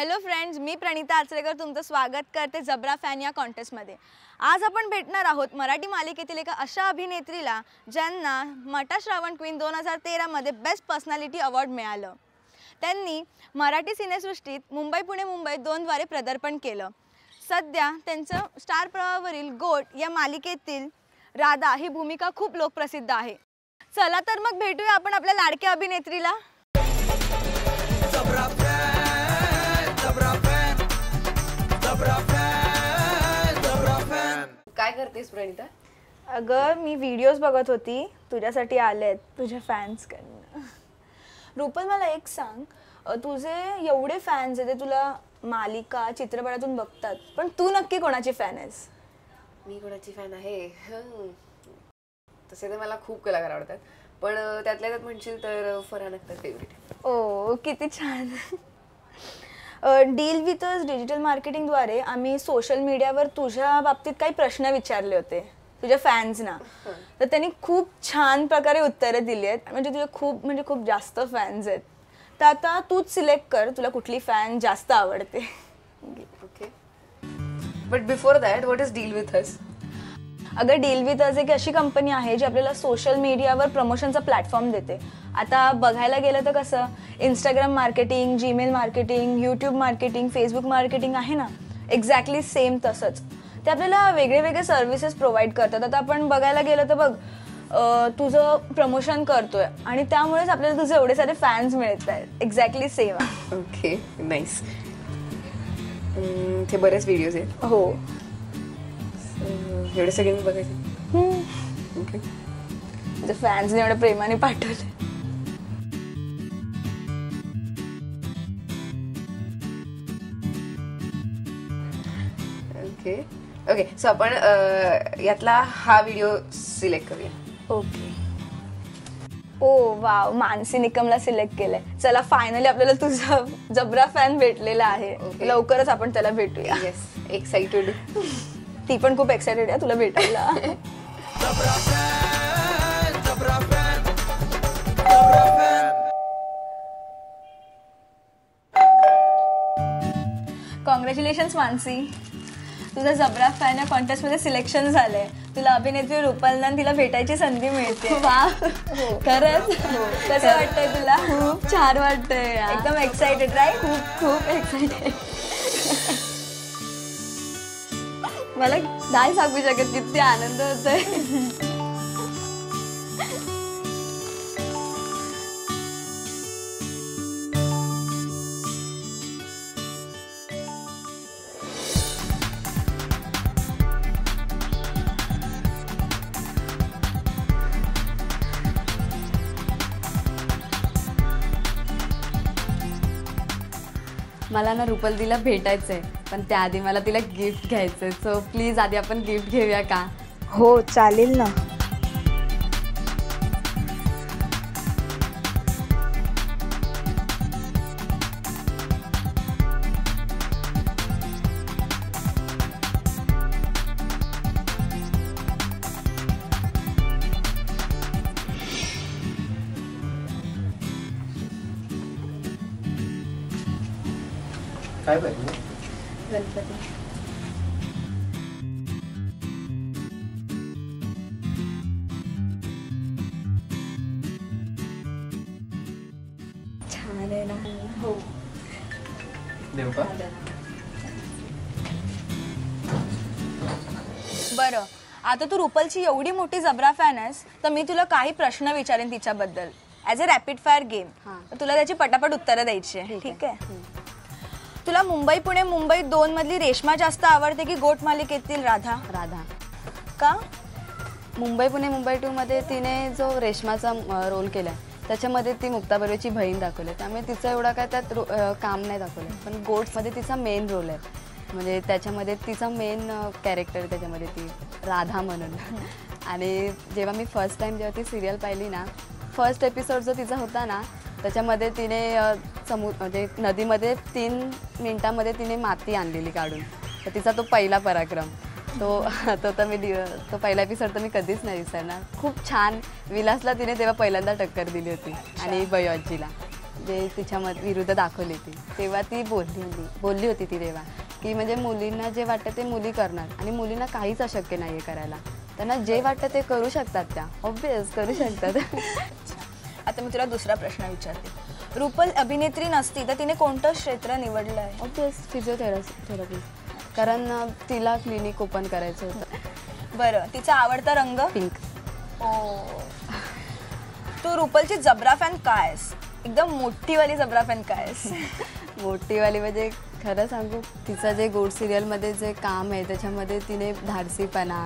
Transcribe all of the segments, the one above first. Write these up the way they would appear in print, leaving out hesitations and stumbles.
Hello friends, मी प्रणिता आचरेकर तुमचं स्वागत करते जबरा फॅन या कॉन्टेस्टमध्ये। आज आपण भेटणार आहोत मराठी मालिकेतील एका अशा अभिनेत्रीला ज्यांना मटा श्रावण क्वीन 2013 मध्ये बेस्ट पर्सनॅलिटी अवॉर्ड मिळालं। त्यांनी मराठी सिनेसृष्टीत मुंबई पुणे मुंबई 2 द्वारे पदार्पण केलं। सध्या त्यांचं स्टार प्रवाहावरील गोट या मालिकेतील राधा ही भूमिका खूप लोकप्रसिद्ध आहे। चला तर मग भेटूया आपण आपल्या लाडक्या अभिनेत्रीला। काय करतेस प्रणिता? अगं मी व्हिडिओज बघत होती, तुझ्यासाठी आलेत तुझ्या फॅन्स कडून। रुपल मला एक सांग, तुझे एवढे फॅन्स आहेत, तुला मालिका चित्रपटातून बघतात, पण तू नक्की कोणाची फॅन आहेस? मी कोणाची फॅन आहे? तसे तर मला खूप कलाकार आवडतात, पण त्यातल्या त्यात म्हणशील तर फरहान अख्तर फेवरेट। ओ किती छान। डील विथ अस डिजिटल मार्केटिंगद्वारे आम्ही सोशल मीडियावर तुझ्या बाबतीत काही प्रश्न विचारले होते तुझ्या फॅन्सना, तर त्यांनी खूप छान प्रकारे उत्तरं दिली आहेत। म्हणजे तुझे खूप जास्त फॅन्स आहेत, तर आता तूच सिलेक्ट कर तुला कुठली फॅन जास्त आवडते। Okay, but before that what is deal with us? अगं डील विथ अस एक अशी कंपनी आहे जी आपल्याला सोशल मीडियावर प्रमोशनचा प्लॅटफॉर्म देते। आता बघायला गेलं तर कसं Instagram marketing, Gmail marketing, YouTube marketing, Facebook marketing आहे ना, एक्झॅक्टली सेम तसंच ते आपल्याला वेगळे वेगळे सर्व्हिसेस प्रोव्हाइड करतात। आता आपण बघायला गेलं तर बघ, तुझं प्रमोशन करतोय आणि त्यामुळेच आपल्याला तुझे एवढे सारे फॅन्स मिळत आहेत। एक्झॅक्टली सेम आहे। Okay, nice. ते बरेच व्हिडिओज आहेत? हो, एवढे सगळे मी बघायचे। ओके, तुझ्या फॅन्सने एवढ्या प्रेमाने पाठवले। ओके ओके, सो आपण यातला हा व्हिडिओ सिलेक्ट करूया। ओके, ओ वाव, मानसी निकमला सिलेक्ट केलंय। चला फायनली आपल्याला तुझा जबरा फॅन भेटलेला आहे। लवकरच आपण त्याला भेटूया। Yes, excited. ती पण खूप एक्साइटेड आहे तुला भेटायला। कॉंग्रॅच्युलेशन्स मानसी, तुझा जबरा फॅन या कॉन्टेस्टमध्ये सिलेक्शन झालंय। तुला अभिनेत्री रुपलला तिला भेटायची संधी मिळते। वा, खरंच? कसं वाटतंय तुला? खूप छान वाटतंय, एकदम एक्साइटेड राईट? खूप एक्साइटेड। मला नाही सांगू शकत किती आनंद होतोय। मला ना रुपल तिला भेटायचंय, पण त्याआधी मला तिला गिफ्ट घ्यायचंय। सो प्लीज आधी आपण गिफ्ट घेऊया का? हो चालेल ना। काय पाहिजे? गणपती। छान आहे ना? हो, देऊ का? बरं, आता तू रुपलची एवढी मोठी जबरा फॅन आहेस, तर मी तुला काही प्रश्न विचारेन तिच्याबद्दल as a rapid fire game. तुला त्याची पटापट उत्तरं द्यायची आहे, ठीक आहे? तुला मुंबई पुणे मुंबई 2 मधली रेश्मा जास्त आवडते की गोट मालिकेतील राधा? राधा। का? मुंबई पुणे मुंबई 2 मध्ये तिने जो रेश्माचा रोल केलाय त्याच्यामध्ये ती मुक्ता बर्वेची बहीण दाखवली, त्यामुळे तिचं एवढं काय त्यात काम नाही दाखवलं। पण गोटमध्ये तिचा मेन रोल आहे, म्हणजे त्याच्यामध्ये तिचा मेन कॅरेक्टर, त्याच्यामध्ये ती राधा म्हणून। आणि जेव्हा मी फर्स्ट टाइम जेव्हा ती सिरियल पाहिली ना, फर्स्ट एपिसोड जो तिचा होता ना, त्याच्यामध्ये तिने म्हणजे नदीमध्ये 3 मिनिटांमध्ये तिने माती आणलेली काढून, तर तिचा तो पहिला पराक्रम तो पहिला एपिसोड तर मी कधीच नाही विसरणार। खूप छान, विलासला तिने तेव्हा पहिल्यांदा टक्कर दिली होती आणि बयोजीला। जे तिच्यामध्ये विरुद्ध दाखवली ती, तेव्हा ती बोलली होती ती तेव्हा की म्हणजे मुलींना जे वाटतं ते मुली करणार आणि मुलींना काहीच अशक्य नाही आहे करायला. त्यांना जे वाटतं ते करू शकतात, त्या ऑब्वियस करू शकतात. आता मी तुला दुसरा प्रश्न विचारते. रुपल अभिनेत्री नसती तर तिने कोणतं क्षेत्र निवडलं आहे? ऑब्वियस फिजिओथेरपी, कारण तिला क्लिनिक ओपन करायचं होतं. बरं, तिचा आवडता रंग? पिंक. ओ, तू रुपलची जबरा फॅन काय आहेस? एकदम मोठीवाली जबरा फॅन काय आहेस? मोठीवाली म्हणजे खरं सांगू, तिचं जे गोड सिरियलमध्ये जे काम आहे त्याच्यामध्ये तिने धाडसीपणा,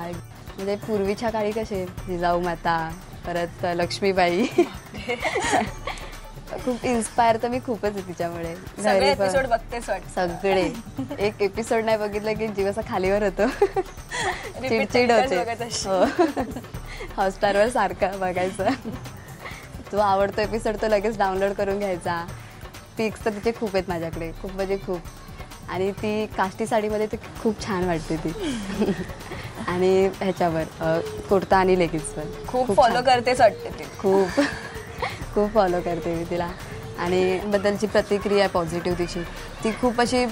म्हणजे पूर्वीच्या काळी कसे जिजाऊ माता, परत लक्ष्मीबाई, खूप इन्स्पायर तर मी खूपच आहे तिच्यामुळे. सगळे एपिसोड बघतेस वाटतं? सगळे. एक एपिसोड नाही बघितलं की जीव असा खालीवर होतो, चिडचिड होते. हॉटस्टारवर सारखं बघायचं. तो आवडतो एपिसोड तो लगेच डाउनलोड करून घ्यायचा. पिक्स तर तिचे खूप आहेत माझ्याकडे, खूप म्हणजे खूप. आणि ती काष्टी साडीमध्ये ती खूप छान वाटते ती. आणि ह्याच्यावर कुर्ता आणि लेगिन्सवर खूप फॉलो करतेच वाटते ती. खूप खूप फॉलो करते मी तिला. आणि बद्दलची प्रतिक्रिया आहे पॉझिटिव्ह तिची, ती खूप अशी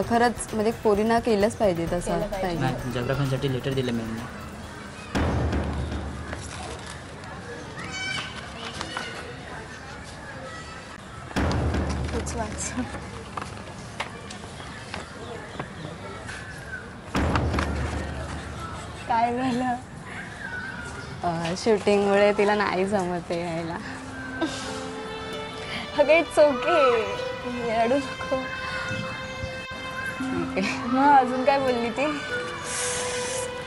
खरंच म्हणजे पोरींना केलंच पाहिजे तसं पाहिजे. जबरा फॅनसाठी लेटर दिलं मी. काय झालं? शूटिंगमुळे तिला नाही जमत आहे यायला. अगं इट्स ओके, रडू नको. ठीक आहे. मग अजून काय बोलली ती?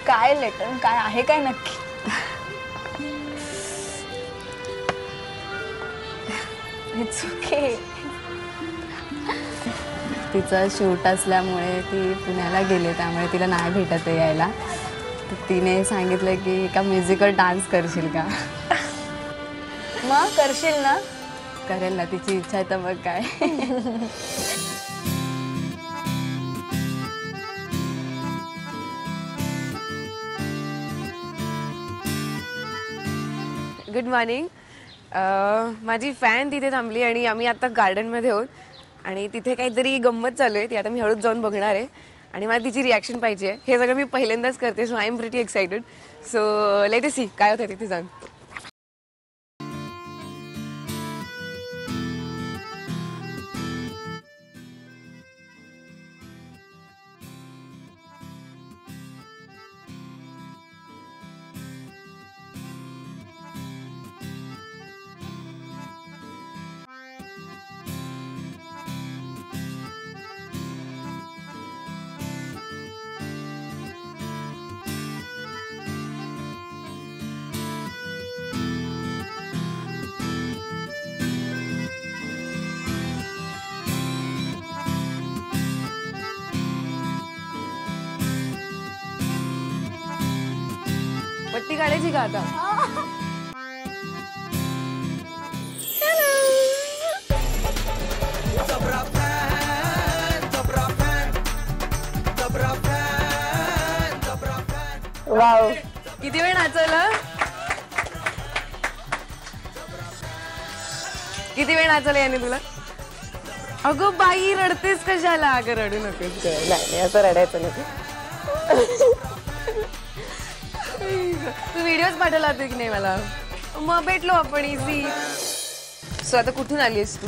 काय लेटर काय आहे काय नक्की? It's okay. तिचं शूट असल्यामुळे ती पुण्याला गेले, त्यामुळे तिला नाही भेटत आहे यायला. तर तिने सांगितलं की एका म्युझिकल डान्स करशील का? मग करशील ना? करेल ना, तिची इच्छा आहे तर मग काय. Good morning. माझी फॅन तिथे थांबली आणि आम्ही आता गार्डनमध्ये आहोत आणि तिथे काहीतरी गंमत चालू आहे. ती आता मी हळूच जाऊन बघणार आहे आणि मला तिची रिॲक्शन पाहिजे आहे. हे सगळं मी पहिल्यांदाच करते, so I am pretty excited. So let us see काय होतं तिथे जाऊन. पट्टी काढायची का आता? वाव, किती वेळ नाचवलं? किती वेळ नाचवलं याने तुला? अगं बाई, रडतेस कशाला? अगं रडू नकोस. नाही असं रडायचं नाही. तू व्हिडिओज पाठवला होते की नाही मला? मग भेटलो आपण इझी. सो आता कुठून आली आहेस तू?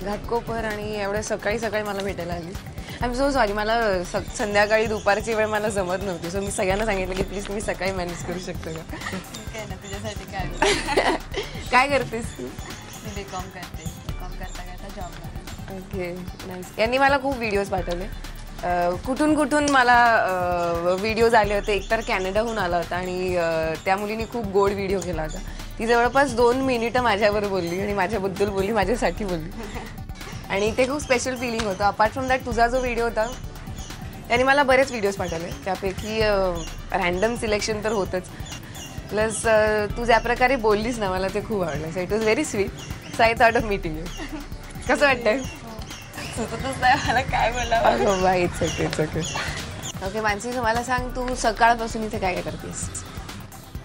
घाटकोपर. आणि एवढ्या सकाळी सकाळी मला भेटायला आली. I am so sorry. मला संध्याकाळी दुपारची वेळ मला जमत नव्हती. सो मी सगळ्यांना सांगितलं की प्लीज तुम्ही सकाळी मॅनेज करू शकता का? तुझ्यासाठी काय. काय करतेस तू? मी बीकॉम करते. बीकॉम करता करता जॉब. Okay, nice. यांनी मला खूप व्हिडिओज पाठवले. कुठून कुठून मला व्हिडिओज आले होते. एकतर कॅनडाहून आला होता आणि त्या मुलीने खूप गोड व्हिडिओ केला होता. ती जवळपास 2 मिनिटं माझ्यावर बोलली आणि माझ्याबद्दल बोलली, माझ्यासाठी बोलली. आणि ते खूप स्पेशल फिलिंग होतं. अपार्ट फ्रॉम दॅट तुझा जो व्हिडिओ होता त्याने मला बरेच व्हिडिओज पाठवले. त्यापैकी रॅन्डम सिलेक्शन तर होतंच. प्लस तू ज्या प्रकारे बोललीस ना, मला ते खूप आवडलं. So it was very sweet. So I thought of meeting you. कसं वाटतंय? मला काय बोलावं? It's okay, it's okay. Okay Mansi, मला सांग, तू सकाळपासून इथे काय काय करतेस?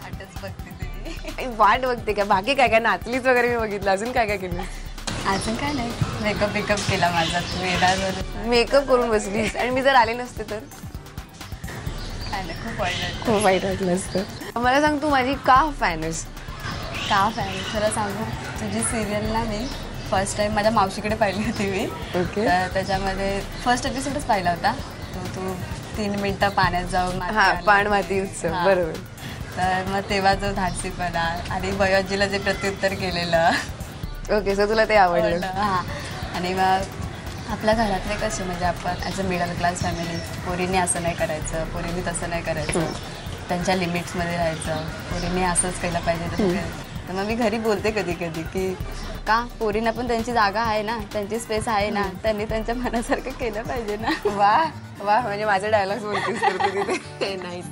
वाटच बघते तुझी. वाट बघते का? बाकी काय काय नाचलीच वगैरे मी बघितलं. अजून काय काय केलं? अजून काय नाही, मेकअप केला माझा, मेकअप करून बसलीस आणि मी जर आले नसते तर काय नाही, खूप वाईट खूप वाईट वाटलं असतं. मला सांग, तू माझी का फॅन आहेस? का फॅन खरं सांगू, तुझी सिरियलला मी फर्स्ट टाइम माझ्या मावशीकडे पाहिली होती मी. ओके. तर त्याच्यामध्ये फर्स्ट एपिसोडच पाहिला होता. तू 3 मिनिटं पाण्यात जाऊन माती हा, आली. पाण माती उत्सव, हा. बरोबर. तर मग तेव्हा जो धाडसीपणा आणि बयोजीला जे प्रत्युत्तर केलेलं ओके, सो तुला ते आवडलं. हां. आणि मग आपल्या घरातले कसे, म्हणजे आपण as a middle class family, पोरींनी असं नाही करायचं, पोरींनी तसं नाही करायचं, त्यांच्या लिमिट्समध्ये राहायचं, पोरींनी असंच केलं पाहिजे तसं केलं. तर मग मी घरी बोलते कधी कधी की का पोरींना पण त्यांची जागा आहे ना, त्यांची स्पेस आहे ना, त्यांनी त्यांच्या मनासारखं केलं पाहिजे ना. वा वा, म्हणजे माझे डायलॉग्स बोलतेस तर तू तिथे. नाही,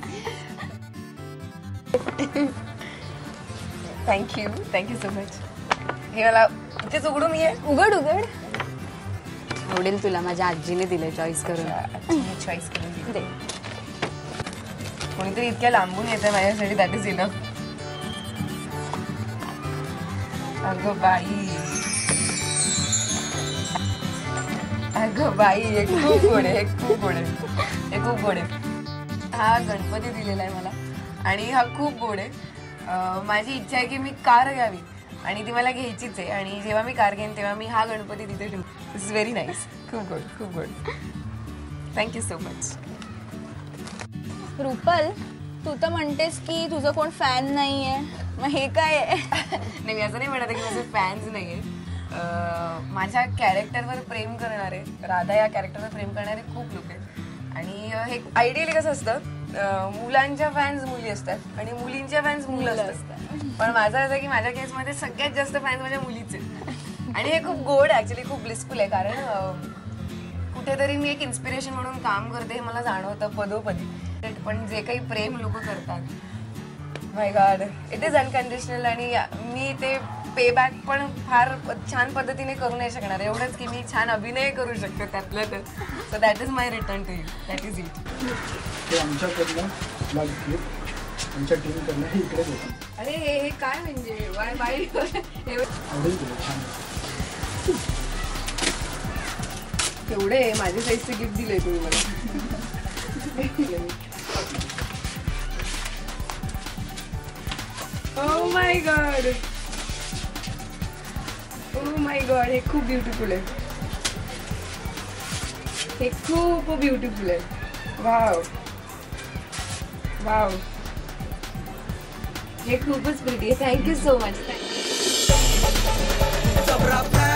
थँक्यू सो मच. हे मला इथेच उघडून ये. उघड आवडेल तुला, माझ्या आजीने दिले चॉईस करून. चॉईस करून दे. कोणीतरी इतक्या लांबून येतं माझ्यासाठी, दॅट इज इनफ. अगं बाई, हे खूप गोड आहे, हे खूप गोड आहे. हा गणपती दिलेला आहे मला आणि हा खूप गोड आहे. माझी इच्छा आहे की मी कार घ्यावी आणि ती मला घ्यायचीच आहे. आणि जेव्हा मी कार घेईन तेव्हा मी हा गणपती तिथे ठेवू. It's very nice. खूप गोड. Thank you so much. रुपल, तू तर म्हणतेस की तुझं कोण फॅन नाही आहे, मग हे काय आहे? नाही, मी असं नाही म्हणत की माझे फॅन्स नाही आहे. माझ्या कॅरेक्टरवर प्रेम करणारे, राधा या कॅरेक्टरवर प्रेम करणारे खूप लोक आहेत. आणि हे आयडियली कसं असतं, मुलांच्या फॅन्स मुली असतात आणि मुलींच्या फॅन्स मुलं असतात. पण माझं असं आहे की माझ्या केसमध्ये सगळ्यात जास्त फॅन्स माझ्या मुलीचे. आणि हे खूप गोड, ॲक्च्युली खूप ब्लिसफुल आहे. कारण कुठेतरी मी एक इन्स्पिरेशन म्हणून काम करते हे मला जाणवतं पदोपदी. पण जे काही प्रेम लोक करतात, माय गॉड, इट इज अनकंडिशनल. आणि मी ते पे बॅक पण फार छान पद्धतीने करू नाही शकणार. एवढंच की मी छान अभिनय करू शकते त्यातलं तर. So that is my return to you. That is it. ते आमच्याकडनं आमच्या टीमकडनं हे इकडे देतात. अरे हे काय म्हणजे आवडेल तुला, छान. तेवढे माझ्या साईजचे गिफ्ट दिले तुम्ही मला. ओ माय गॉड, हे खूप ब्युटिफुल आहे. हे खूप ब्युटिफुल आहे. वाव, हे खूपच प्रिटी आहे. Thank you so much. जबरा फॅन.